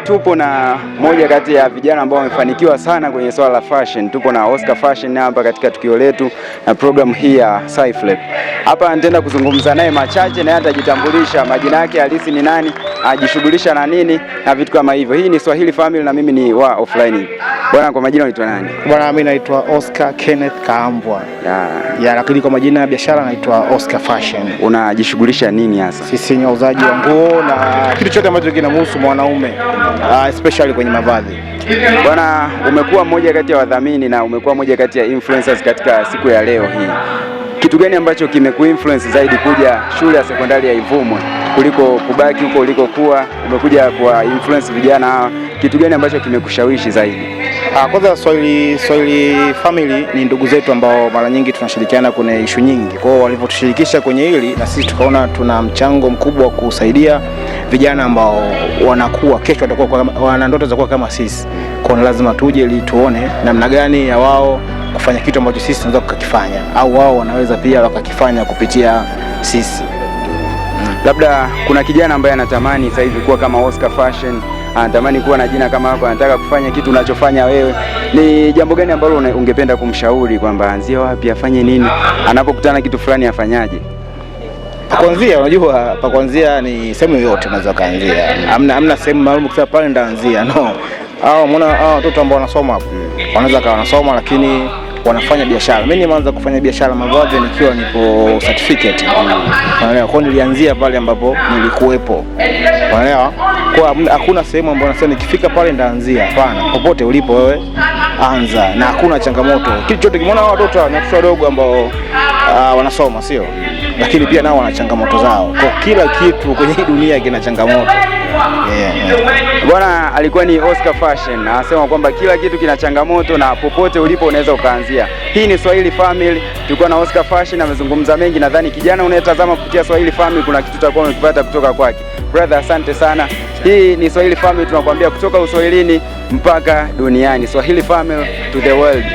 tupo na moja kati ya vijana ambao wamefanikiwa sana kwenye swala la fashion. Tupo na Oscar Fashion hapa katika tukio letu na program hii ya Cyphlep. Hapa nitaenda kuzungumza naye machache na atajitambulisha majina yake halisi ni nani, ajishughulisha na nini na vitu kama hivyo. Hii ni Swahili Family na mimi ni wa offline. Bwana, kwa majina unaitwa nani? Bwana, mimi naitwa Oscar Kenneth Kaambwa. Lakini kwa majina ya biashara naitwa Oscar Fashion. Unajishughulisha nini hasa? Sisi ni wauzaji wa nguo na kitu chote ambacho kinamhusu mwanaume, especially kwenye mavazi. Bwana, umekuwa mmoja kati ya wadhamini na umekuwa mmoja kati ya influencers katika siku ya leo hii. Kitu gani ambacho kimekuinfluence zaidi kuja shule ya sekondari ya Ivumwe kuliko kubaki huko ulikokuwa? Umekuja kwa influence vijana hawa. Kitu gani ambacho kimekushawishi zaidi? Kwanza Swahili Family ni ndugu zetu ambao mara nyingi tunashirikiana kwenye issue nyingi. Kwa hiyo walivyotushirikisha kwenye hili na sisi tukaona tuna mchango mkubwa wa kusaidia vijana ambao wanakuwa kesho watakuwa wana ndoto za kuwa kama sisi. Kwa hiyo lazima tuje ili tuone namna gani ya wao kufanya kitu ambacho sisi tunaweza kukifanya au wao wanaweza pia wakakifanya kupitia sisi. Labda kuna kijana ambaye anatamani sasa hivi kuwa kama Oscar Fashion, anatamani kuwa na jina kama lako, anataka kufanya kitu unachofanya wewe. Ni jambo gani ambalo ungependa kumshauri kwamba anzie wapi, afanye nini, anapokutana kitu fulani afanyaje? Kuanzia, unajua kuanzia ni sehemu yoyote unaweza kaanzia. Hamna sehemu maalum kusema pale ndaanzia. No. Umeona watoto ambao wanasoma hapo. Wanaweza kawa wanasoma lakini wanafanya biashara. Mimi nimeanza kufanya biashara mavazi nikiwa nipo certificate. Unaelewa? Kwa nilianzia pale ambapo nilikuwepo. Unaelewa? Kwa hakuna sehemu ambayo nasema nikifika pale ndaanzia. Hapana, popote ulipo wewe anza na hakuna changamoto. Kitu chote kimeona watoto na watoto wadogo ambao wanasoma, sio? Lakini pia nao wana changamoto zao. Kwa kila kitu kwenye hii dunia kina changamoto. Bwana, alikuwa ni Oscar Fashion. Anasema kwamba kila kitu kina changamoto na popote ulipo unaweza ukaanzia. Hii ni Swahili Family. Tulikuwa na Oscar Fashion, amezungumza mengi. Nadhani kijana unayetazama kupitia Swahili Family kuna kitu utakuwa umekipata kutoka kwake. Brother, asante sana. Hii ni Swahili Family, tunakuambia kutoka Uswahilini mpaka duniani. Swahili Family to the world.